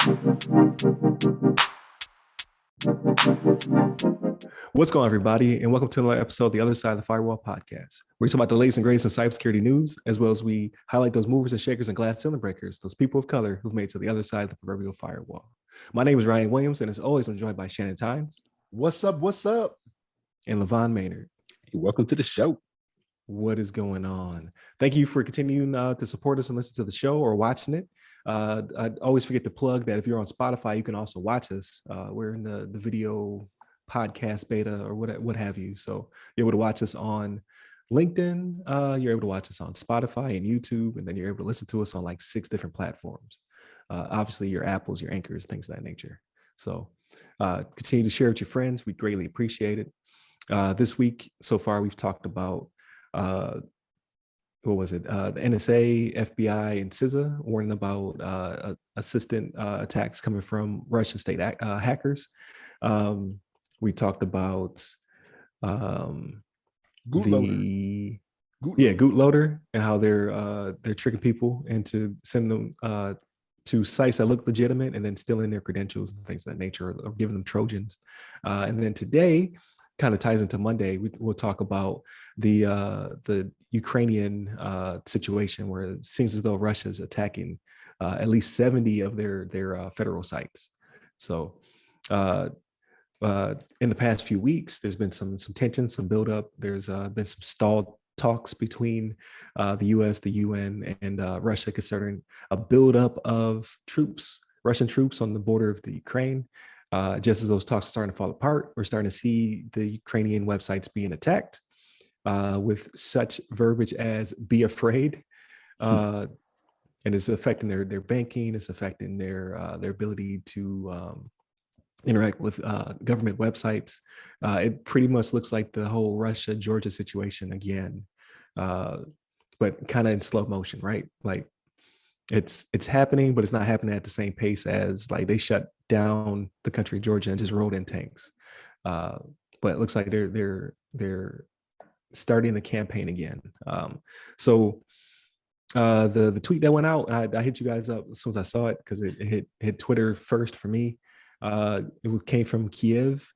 What's going on, everybody, and welcome to another episode of the Other Side of the Firewall podcast. We talk about the latest and greatest in cybersecurity news, as well as we highlight those movers and shakers and glass ceiling breakers, those people of color who've made it to the other side of the proverbial firewall. My name is Ryan Williams, and as always, I'm joined by Shannon Times. What's up? What's up? And LeVon Maynard. Hey, welcome to the show. What is going on? Thank you for continuing to support us and listen to the show or watching it. I always forget to plug that if you're on Spotify, you can also watch us. We're in the video podcast beta or what have you. So you're able to watch us on LinkedIn. You're able to watch us on Spotify and YouTube, and then you're able to listen to us on like 6 different platforms. Obviously, your Apples, your Anchors, things of that nature. So continue to share with your friends. We greatly appreciate it. This week, so far, we've talked about what was it? The NSA, FBI, and CISA warning about assistant attacks coming from Russian state hackers. We talked about Gov't loader and how they're tricking people into sending them to sites that look legitimate and then stealing their credentials and things of that nature, or giving them Trojans. And then today, kind of ties into Monday, we'll talk about the Ukrainian situation, where it seems as though Russia's attacking at least 70 of their federal sites. So in the past few weeks, there's been some tension, some buildup. There's been some stalled talks between the U.S., the UN, and Russia concerning a buildup of troops, Russian troops on the border of the Ukraine. Just as those talks are starting to fall apart, we're starting to see the Ukrainian websites being attacked with such verbiage as "be afraid," and it's affecting their banking. It's affecting their ability to interact with government websites. It pretty much looks like the whole Russia-Georgia situation again, but kind of in slow motion, right? Like it's happening, but it's not happening at the same pace as like they shut down the country of Georgia and just rolled in tanks. But it looks like they're starting the campaign again. So the tweet that went out, I hit you guys up as soon as I saw it, because it hit Twitter first for me. It came from Kiev.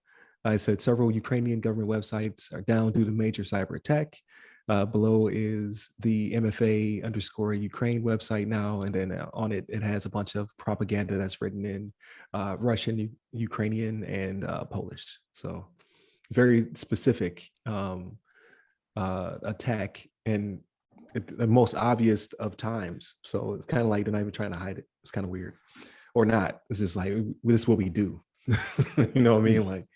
I said several Ukrainian government websites are down due to major cyber attack. Below is the MFA_Ukraine website now, and then on it has a bunch of propaganda that's written in Russian, Ukrainian, and Polish. So very specific attack, and the most obvious of times. So it's kind of like they're not even trying to hide it. It's kind of weird, or not. It's just like, this is what we do. You know what I mean? Like.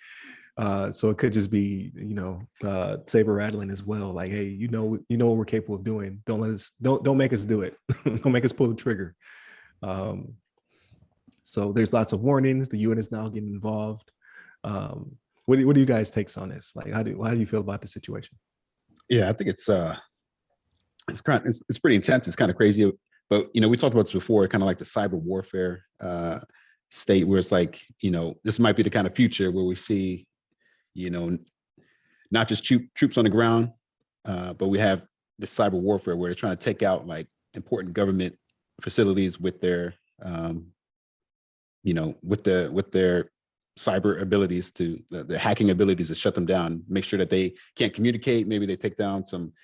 So it could just be, saber rattling as well. Like, hey, you know what we're capable of doing. Don't make us do it. Don't make us pull the trigger. So there's lots of warnings. The UN is now getting involved. What do you guys takes on this? Like, how do you feel about the situation? Yeah, I think it's pretty intense. It's kind of crazy, but we talked about this before. Kind of like the cyber warfare state, where it's like, this might be the kind of future where we see, not just troops on the ground, but we have this cyber warfare where they're trying to take out like important government facilities with their, with their cyber abilities, the hacking abilities to shut them down, make sure that they can't communicate. Maybe they take down some,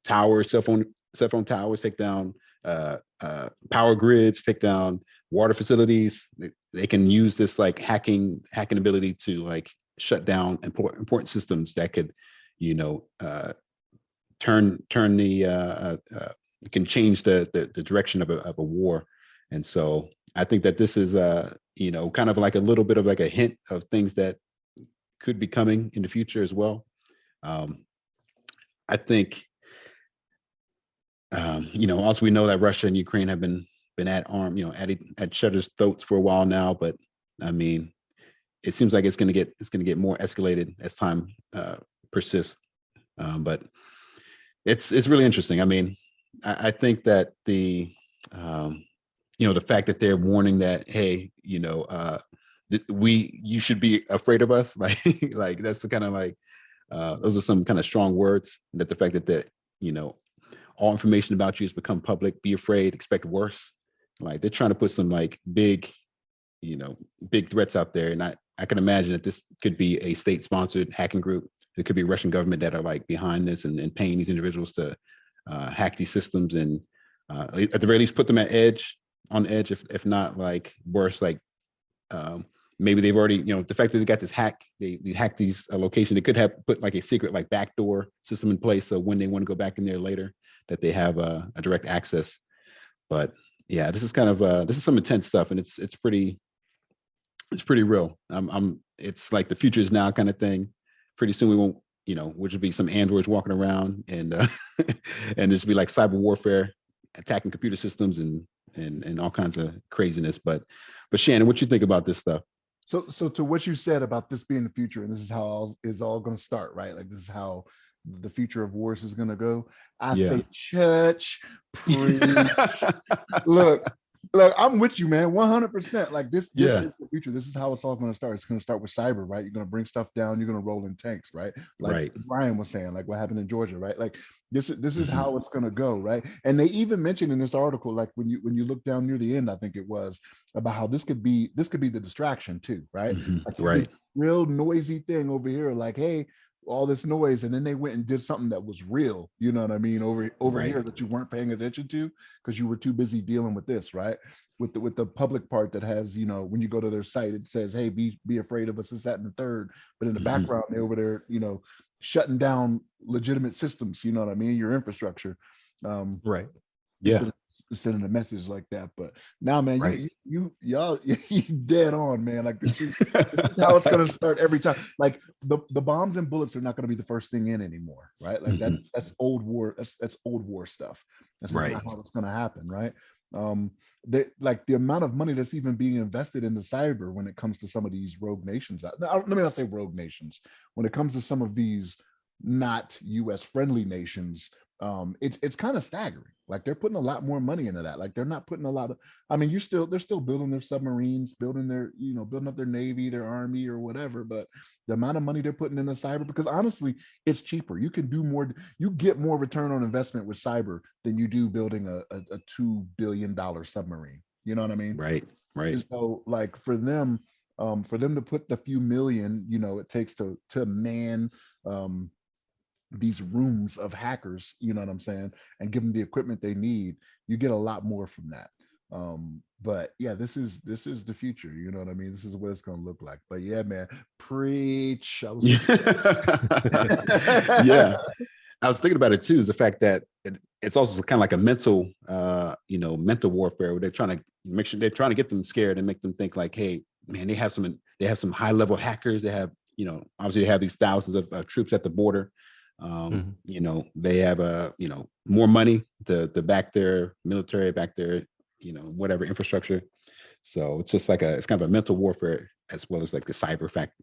towers, cell phone towers, take down power grids, take down water facilities. They can use this like hacking ability to like shut down important systems that could, can change the direction of a war. And so I think that this is kind of like a little bit of like a hint of things that could be coming in the future as well. I think also we know that Russia and Ukraine have been at arm, at each other's throats for a while now, but I mean, it seems like it's going to get more escalated as time persists. But it's really interesting. I mean, I think that the fact that they're warning that, hey, you should be afraid of us, like that's the kind of like those are some kind of strong words. That the fact that all information about you has become public. Be afraid, expect worse. Like they're trying to put some like big big threats out there. And I can imagine that this could be a state-sponsored hacking group. There could be Russian government that are like behind this and paying these individuals to hack these systems and at the very least put them on edge, if not like worse, like maybe they've already, the fact that they got this hack, they hacked these locations, they could have put like a secret like backdoor system in place. So when they want to go back in there later, that they have a direct access. But yeah, this is kind of this is some intense stuff, and it's pretty real. It's like the future is now kind of thing. Pretty soon we won't, which would be some androids walking around and and this would be like cyber warfare, attacking computer systems and all kinds of craziness. But Shannon, what you think about this stuff? So to what you said about this being the future, and this is how it's all going to start, right? Like this is how the future of wars is going to go. I say church, preach. Look, I'm with you, man, 100%. Like this is the future. This is how it's all going to start. It's going to start with cyber, right? You're going to bring stuff down. You're going to roll in tanks, right? Like Brian was saying, like what happened in Georgia, right? Like this is how it's going to go, right? And they even mentioned in this article, like when you look down near the end, I think it was, about how this could be the distraction too, right? Like, real noisy thing over here, like, hey, all this noise, and then they went and did something that was real, you know what I mean, over here that you weren't paying attention to because you were too busy dealing with this, right? With the public part that has, when you go to their site, it says, hey, be afraid of us, this, that, and the third. But in the background, they're over there, shutting down legitimate systems, you know what I mean, your infrastructure. Right. Yeah. Sending a message like that. But now, man, y'all you dead on, man. Like this is how it's gonna start every time. Like the bombs and bullets are not gonna be the first thing in anymore, right? Like that's old war, that's old war stuff. That's not how it's gonna happen, right? Like the amount of money that's even being invested into cyber when it comes to some of these rogue nations. Let me not say rogue nations. When it comes to some of these not US friendly nations, it's kind of staggering. Like they're putting a lot more money into that. Like they're not putting a lot of, they're still building their submarines, building their, building up their Navy, their Army or whatever. But the amount of money they're putting into cyber, because honestly, it's cheaper. You can do more, you get more return on investment with cyber than you do building a $2 billion submarine. You know what I mean? Right. So like for them to put the few million, it takes to man, these rooms of hackers, you know what I'm saying, and give them the equipment they need, you get a lot more from that. But yeah, this is the future, you know what I mean? This is what it's gonna look like. But yeah, man, preach. I was thinking about it too, is the fact that it's also kind of like a mental mental warfare, where they're trying to make sure, they're trying to get them scared and make them think like, hey man, they have some high level hackers, they have, obviously they have these thousands of troops at the border. They have more money to back their military, back their whatever infrastructure. So it's just like it's kind of a mental warfare, as well as like the cyber fact,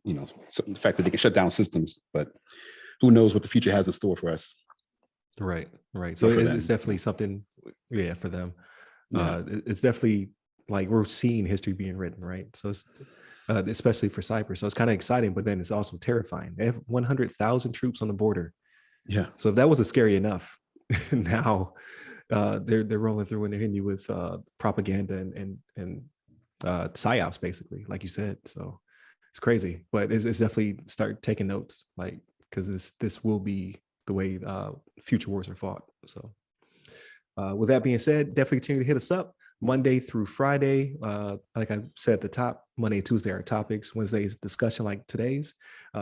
so the fact that they can shut down systems. But who knows what the future has in store for us. Right. So it's definitely something, for them. It's definitely like we're seeing history being written, right? So it's especially for cyber. So it's kind of exciting, but then it's also terrifying. They have 100,000 troops on the border. Yeah. So if that wasn't scary enough, now they're rolling through and they're hitting you with propaganda and psyops, basically, like you said. So it's crazy, but it's definitely start taking notes, like, because this will be the way future wars are fought. So with that being said, definitely continue to hit us up Monday through Friday. Like I said at the top, Monday and Tuesday are topics. Wednesday's discussion like today's.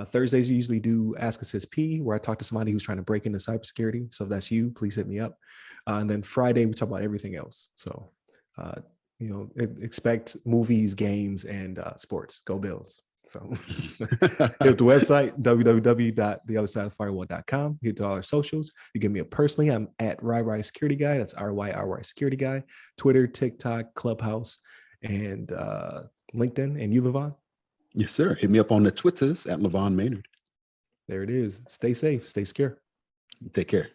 Thursdays, you usually do Ask a CSP, where I talk to somebody who's trying to break into cybersecurity. So if that's you, please hit me up. And then Friday, we talk about everything else. So, expect movies, games, and sports. Go Bills. So hit the website, www.theothersideofthefirewall.com. Hit to all our socials. You get me up personally. I'm at RYRY Security Guy. That's RYRY Security Guy. Twitter, TikTok, Clubhouse, and LinkedIn. And you, LeVon? Yes, sir. Hit me up on the Twitters at LeVon Maynard. There it is. Stay safe. Stay secure. Take care.